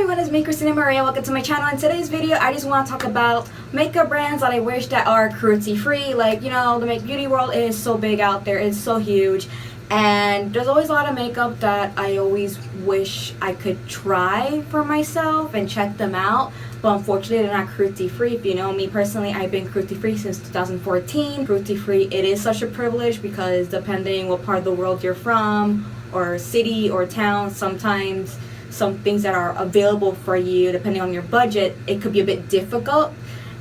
everyone, it's me, Krystina Maria. Welcome to my channel. In today's video, I just want to talk about makeup brands that I wish that are cruelty-free. Like, you know, the beauty world is so big out there. It's so huge. And there's always a lot of makeup that I always wish I could try for myself and check them out. But unfortunately, they're not cruelty-free. If you know me personally, I've been cruelty-free since 2014. Cruelty-free, it is such a privilege because depending what part of the world you're from, or city or town, sometimes some things that are available for you, depending on your budget, it could be a bit difficult.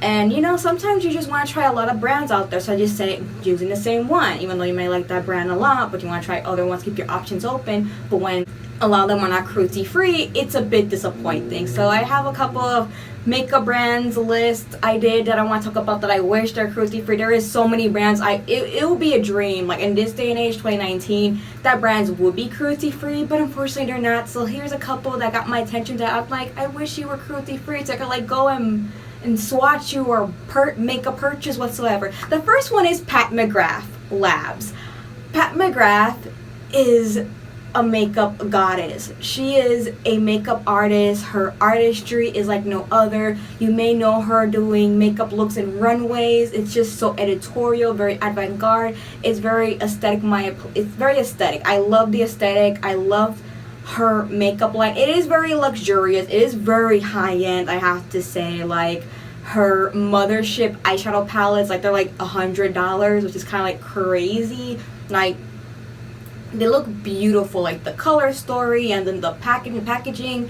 And you know, sometimes you just want to try a lot of brands out there, so I just say using the same one, even though you may like that brand a lot, but you want to try other ones, keep your options open. But when a lot of them are not cruelty free, it's a bit disappointing. So I have a couple of makeup brands list I did that I want to talk about that I wish they're cruelty free. There is so many brands. It would be a dream, like in this day and age, 2019, that brands would be cruelty free, but unfortunately they're not. So here's a couple that got my attention that I'm like, I wish you were cruelty free, so I could like go and swatch you or make a purchase whatsoever. The first one is McGrath Labs. Pat McGrath is a makeup goddess. She is a makeup artist. Her artistry is like no other. You may know her doing makeup looks in runways. It's just so editorial, very avant-garde. It's very aesthetic. It's very aesthetic. I love the aesthetic. I love her makeup line. It is very luxurious. It is very high-end, I have to say. Like her mothership eyeshadow palettes, like they're like $100, which is kind of like crazy. Like they look beautiful, like the color story and then the packaging.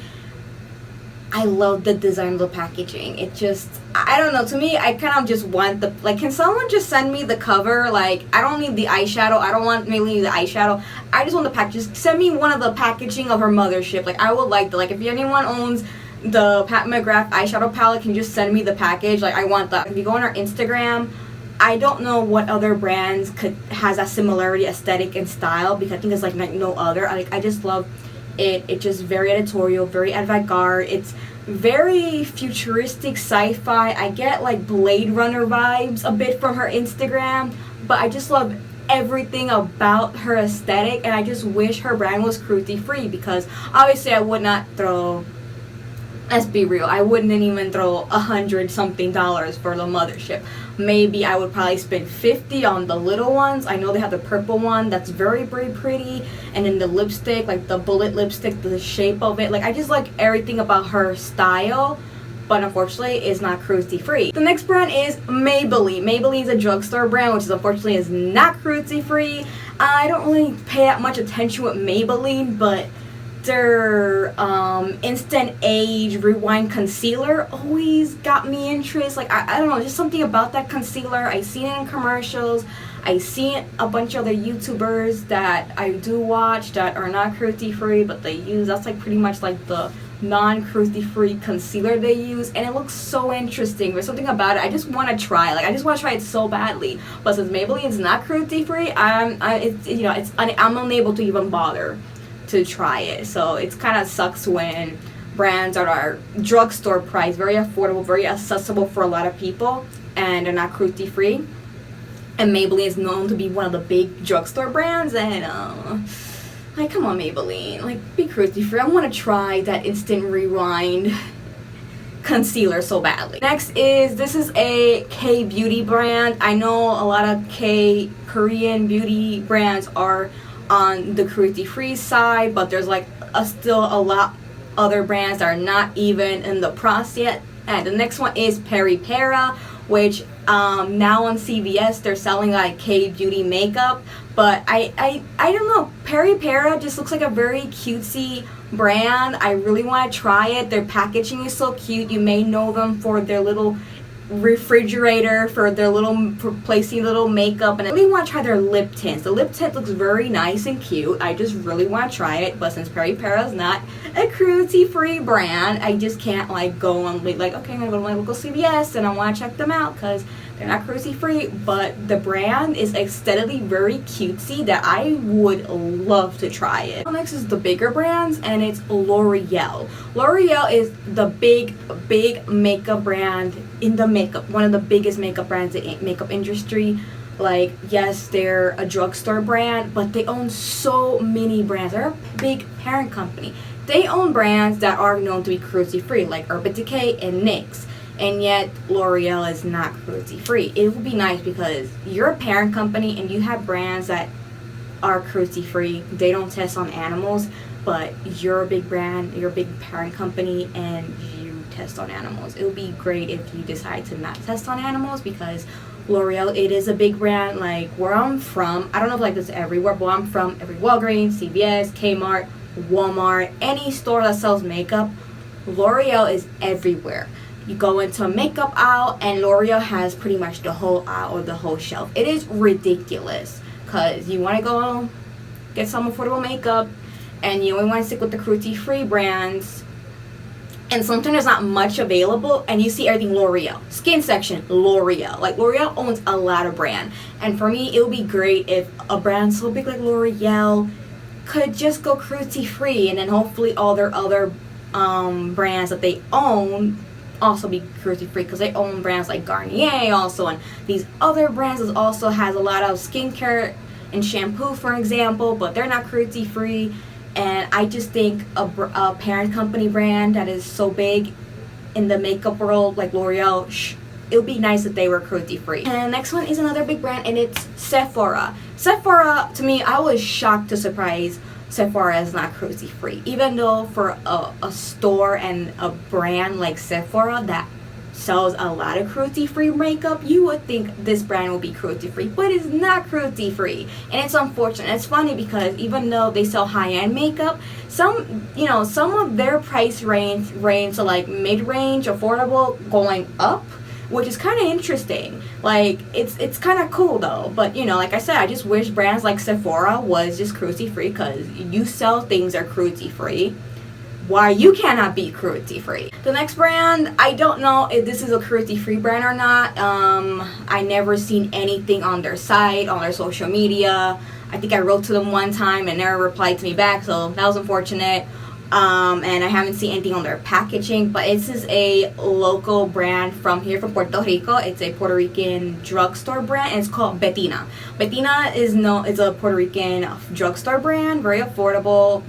I love the design of the packaging. It just, I don't know, to me, I kind of just want the, like, can someone just send me the cover? Like, I don't need the eyeshadow. I don't want mainly the eyeshadow. I just want the package. Just send me one of the packaging of her mothership. Like, I would like that. Like, if anyone owns the Pat McGrath eyeshadow palette, can you just send me the package? Like, I want that. If you go on our Instagram, I don't know what other brands has that similarity, aesthetic and style, because I think it's like no other. I just love it. It's just very editorial, very avant-garde. It's very futuristic sci-fi. I get like Blade Runner vibes a bit from her Instagram, but I just love everything about her aesthetic, and I just wish her brand was cruelty free, because obviously I would not throw, let's be real, I wouldn't even throw $100-something for the mothership. Maybe I would probably spend $50 on the little ones. I know they have the purple one that's very, very pretty, and then the lipstick, like the bullet lipstick, the shape of it, like I just like everything about her style, but unfortunately it's not cruelty free. The next brand is Maybelline. Maybelline is a drugstore brand, which is unfortunately is not cruelty free. I don't really pay that much attention with Maybelline, but their instant age rewind concealer always got me interest. Like I don't know, just something about that concealer. I seen it in commercials. I seen a bunch of other YouTubers that I do watch that are not cruelty free, but they use, that's like pretty much like the non-cruelty free concealer they use, and it looks so interesting. There's something about it I just want to try. Like I just want to try it so badly, but since Maybelline is not cruelty free, I'm unable to even bother to try it. So it's kind of sucks when brands that are drugstore price, very affordable, very accessible for a lot of people, and they're not cruelty free. And Maybelline is known to be one of the big drugstore brands, and like, come on, Maybelline, like, be cruelty free. I want to try that instant rewind concealer so badly. Next is, this is a K-beauty brand. I know a lot of Korean beauty brands are on the cruelty-free side, but there's like still a lot other brands that are not even in the process yet. And the next one is Peripera, which now on CVS they're selling like K-beauty makeup, but I don't know, Peripera just looks like a very cutesy brand. I really want to try it. Their packaging is so cute. You may know them for their little refrigerator, for placing little makeup, and I really want to try their lip tints. The lip tint looks very nice and cute. I just really want to try it, but since Peripera is not a cruelty free brand, I just can't like go on like, okay, I'm gonna go to my local CVS and I want to check them out because they're not cruelty free, but the brand is aesthetically very cutesy that I would love to try it. Next is the bigger brands, and it's L'Oreal. L'Oreal is the big makeup brand in the makeup, one of the biggest makeup brands in the makeup industry. Like, yes, they're a drugstore brand, but they own so many brands. They're a big parent company. They own brands that are known to be cruelty-free, like Urban Decay and NYX. And yet, L'Oreal is not cruelty-free. It would be nice because you're a parent company and you have brands that are cruelty-free. They don't test on animals, but you're a big brand, you're a big parent company, and you test on animals. It would be great if you decide to not test on animals, because L'Oreal, it is a big brand. Like, where I'm from, I don't know if like this everywhere, but where I'm from, every Walgreens, CVS, Kmart, Walmart, any store that sells makeup, L'Oreal is everywhere. You go into a makeup aisle and L'Oreal has pretty much the whole aisle or the whole shelf. It is ridiculous, because you want to go get some affordable makeup and you only want to stick with the cruelty-free brands, and sometimes there's not much available and you see everything L'Oreal. Skin section, L'Oreal. Like, L'Oreal owns a lot of brand, and for me it would be great if a brand so big like L'Oreal could just go cruelty-free, and then hopefully all their other brands that they own also be cruelty-free, because they own brands like Garnier also, and these other brands that also has a lot of skincare and shampoo, for example, but they're not cruelty-free. And I just think a parent company brand that is so big in the makeup world like L'Oreal, it would be nice if they were cruelty-free. And the next one is another big brand, and it's Sephora. Sephora, to me, I was shocked to surprise Sephora is not cruelty-free, even though for a store and a brand like Sephora that sells a lot of cruelty-free makeup, you would think this brand will be cruelty-free, but it's not cruelty-free. And it's unfortunate. It's funny because even though they sell high-end makeup, some of their price range to like mid-range, affordable, going up, which is kind of interesting. Like, it's kind of cool though. But like I said, I just wish brands like Sephora was just cruelty-free, because you sell things that are cruelty-free. Why you cannot be cruelty-free? The next brand, I don't know if this is a cruelty-free brand or not. I never seen anything on their site, on their social media. I think I wrote to them one time and never replied to me back, so that was unfortunate. And I haven't seen anything on their packaging, but this is a local brand from here, from Puerto Rico. It's a Puerto Rican drugstore brand, and it's called Bettina. Bettina is a Puerto Rican drugstore brand, very affordable.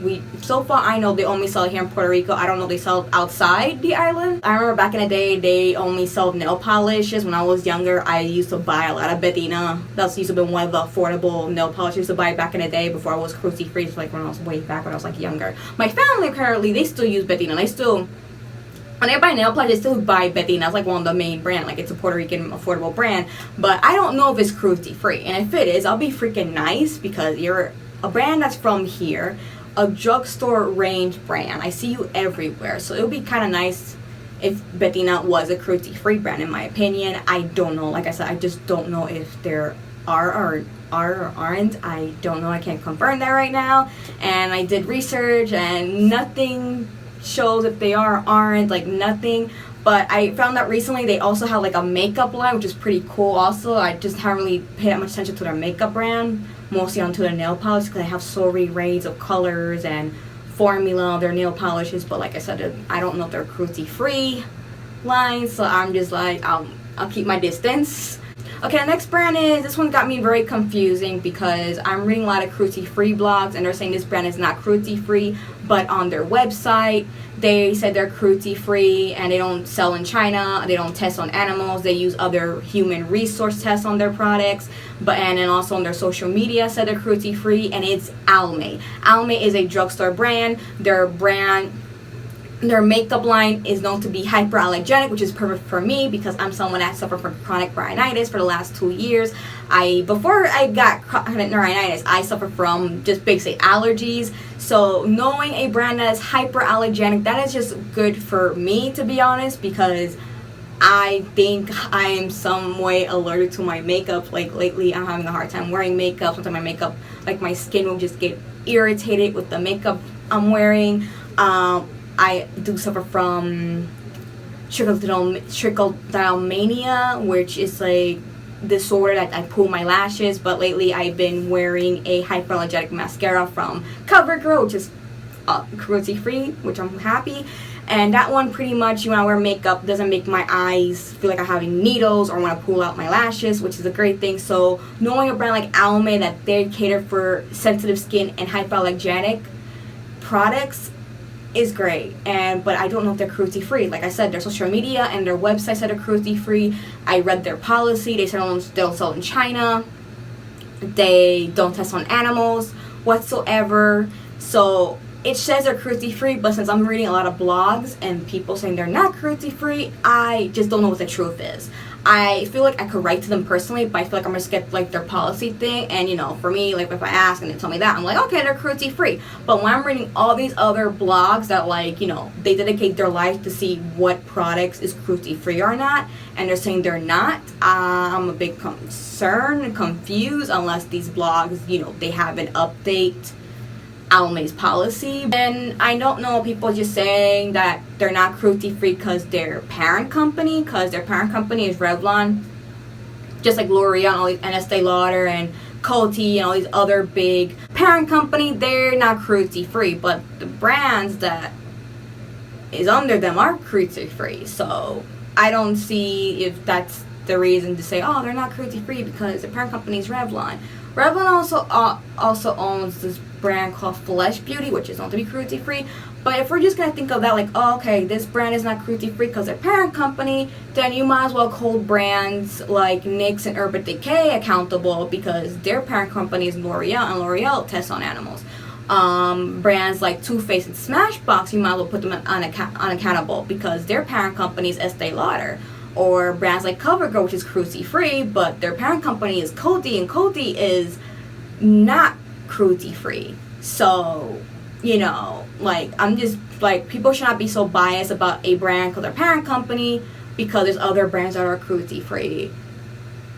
So far I know they only sell it here in Puerto Rico. I don't know if they sell it outside the island. I remember back in the day they only sold nail polishes. When I was younger, I used to buy a lot of Bettina. That used to be one of the affordable nail polishes I used to buy back in the day before I was cruelty-free, like when I was way back when I was like younger. My family currently, they still use Bettina. When they buy nail polish, they still buy Bettina. It's like one of the main brands. Like, it's a Puerto Rican affordable brand. But I don't know if it's cruelty-free. And if it is, I'll be freaking nice, because you're a brand that's from here, a drugstore range brand. I see you everywhere. So it would be kind of nice if Bettina was a cruelty-free brand, in my opinion. I don't know. Like I said, I just don't know if there are or aren't. I don't know. I can't confirm that right now. And I did research and nothing shows if they are or aren't, like nothing. But I found out recently they also have like a makeup line, which is pretty cool also. I just haven't really paid that much attention to their makeup brand, mostly onto their nail polish, because they have so many range of colors and formula of their nail polishes. But like I said, I don't know if they're cruelty-free lines, so I'm just like, I'll keep my distance. Okay, the next brand is, this one got me very confusing, because I'm reading a lot of cruelty-free blogs and they're saying this brand is not cruelty-free, but on their website they said they're cruelty-free and they don't sell in China, they don't test on animals, they use other human resource tests on their products, and then also on their social media said they're cruelty-free, and it's Almay. Almay is a drugstore brand. Their makeup line is known to be hyperallergenic, which is perfect for me because I'm someone that suffered from chronic rhinitis for the last 2 years. Before I got chronic rhinitis, I suffered from just basic allergies. So knowing a brand that is hyperallergenic, that is just good for me, to be honest, because I think I am some way allergic to my makeup. Like, lately I'm having a hard time wearing makeup. Sometimes my makeup, like my skin will just get irritated with the makeup I'm wearing. I do suffer from trichotillomania, which is like disorder that I pull my lashes. But lately I've been wearing a hyperallergenic mascara from Cavern, which is cruelty-free, which I'm happy. And that one pretty much, when I wear makeup, doesn't make my eyes feel like I'm having needles or want to pull out my lashes, which is a great thing. So knowing a brand like Almay that they cater for sensitive skin and hypoallergenic products is great. But I don't know if they're cruelty free. Like I said, their social media and their website said they're cruelty free. I read their policy. They said they'll sell in China. They don't test on animals whatsoever. So it says they're cruelty free, but since I'm reading a lot of blogs and people saying they're not cruelty free, I just don't know what the truth is. I feel like I could write to them personally, but I feel like I'm gonna skip like their policy thing. And you know, for me, like if I ask and they tell me that, I'm like, okay, they're cruelty free. But when I'm reading all these other blogs that, like, you know, they dedicate their life to see what products is cruelty free or not, and they're saying they're not, I'm a bit concerned and confused unless these blogs, you know, they have an update Almay's policy. And I don't know, people just saying that they're not cruelty free because their parent company, is Revlon, just like L'Oreal and all these, and Estee Lauder and Coty and all these other big parent company, they're not cruelty free, but the brands that is under them are cruelty free. So I don't see if that's the reason to say, oh, they're not cruelty free because the parent company is Revlon. Revlon also owns this brand called Flesh Beauty, which is known to be cruelty free. But if we're just gonna think of that like, oh, okay, this brand is not cruelty free because their parent company, then you might as well hold brands like NYX and Urban Decay accountable because their parent company is L'Oreal, and L'Oreal tests on animals. Brands like Too Faced and Smashbox, you might as well put them unaccountable because their parent company is Estee Lauder. Or brands like CoverGirl, which is cruelty free, but their parent company is Coty, and Coty is not cruelty free. So, you know, like, I'm just like, people should not be so biased about a brand because their parent company, because there's other brands that are cruelty free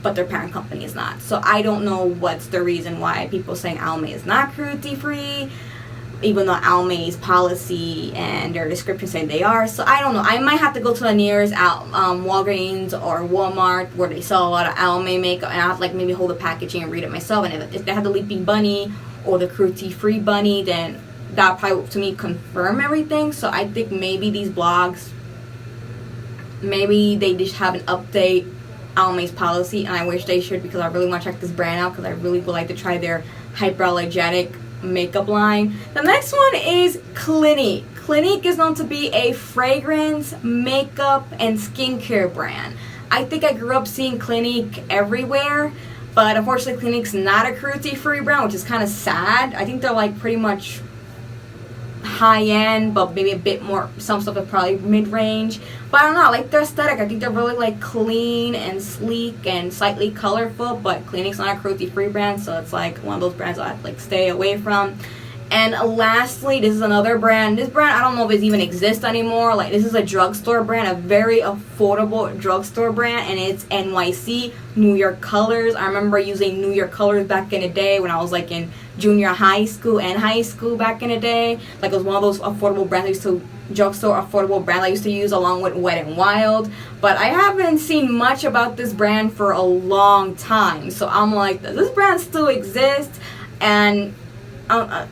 but their parent company is not. So I don't know what's the reason why people saying Almay is not cruelty free, even though Almay's policy and their description say they are. So I don't know. I might have to go to the nearest Walgreens or Walmart where they sell a lot of Almay makeup, and I have to like maybe hold the packaging and read it myself. And if they have the Leaping Bunny or the Cruelty Free Bunny, then that probably to me confirm everything. So I think maybe these blogs, maybe they just have an update Almay's policy, and I wish they should because I really want to check this brand out because I really would like to try their hyperallergenic makeup line. The next one is Clinique. Clinique is known to be a fragrance, makeup, and skincare brand. I think I grew up seeing Clinique everywhere, but unfortunately Clinique's not a cruelty-free brand, which is kind of sad. I think they're like pretty much high-end, but maybe a bit more, some stuff is probably mid-range. But I don't know, I like their aesthetic. I think they're really like clean and sleek and slightly colorful, but Clinique's not a cruelty-free brand, so it's like one of those brands I have to like stay away from. And lastly, this is another brand. This brand, I don't know if it even exists anymore. Like, this is a drugstore brand, a very affordable drugstore brand, and it's NYX New York Colors. I remember using New York Colors back in the day when I was like in junior high school and high school back in the day. Like, it was one of those affordable brands I used to, drugstore affordable brand I used to use along with Wet n Wild. But I haven't seen much about this brand for a long time. So I'm like, does this brand still exist? And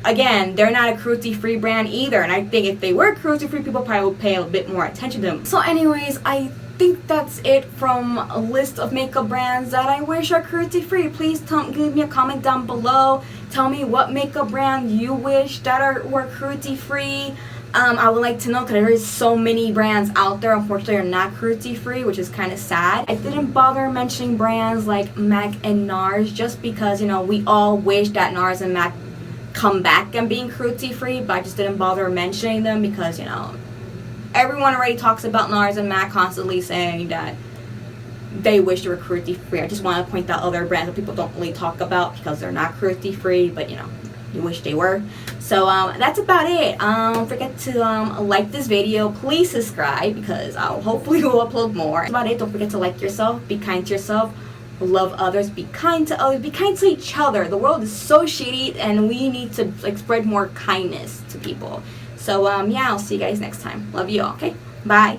again, they're not a cruelty-free brand either, and I think if they were cruelty-free, people probably would pay a bit more attention to them. So anyways, I think that's it from a list of makeup brands that I wish are cruelty-free. Please give me a comment down below. Tell me what makeup brand you wish that were cruelty-free. I would like to know because there is so many brands out there, unfortunately, are not cruelty-free, which is kind of sad. I didn't bother mentioning brands like MAC and NARS just because, you know, we all wish that NARS and MAC come back and being cruelty free, but I just didn't bother mentioning them because, you know, everyone already talks about NARS and MAC constantly saying that they wish they were cruelty free. I just want to point out other brands that people don't really talk about because they're not cruelty free, but you know, you wish they were. So that's about it. Don't forget to like this video. Please subscribe because I'll hopefully will upload more. That's about it. Don't forget to like yourself, be kind to yourself, love others, be kind to others, be kind to each other. The world is so shitty and we need to like spread more kindness to people. So yeah, I'll see you guys next time. Love you all. Okay, bye.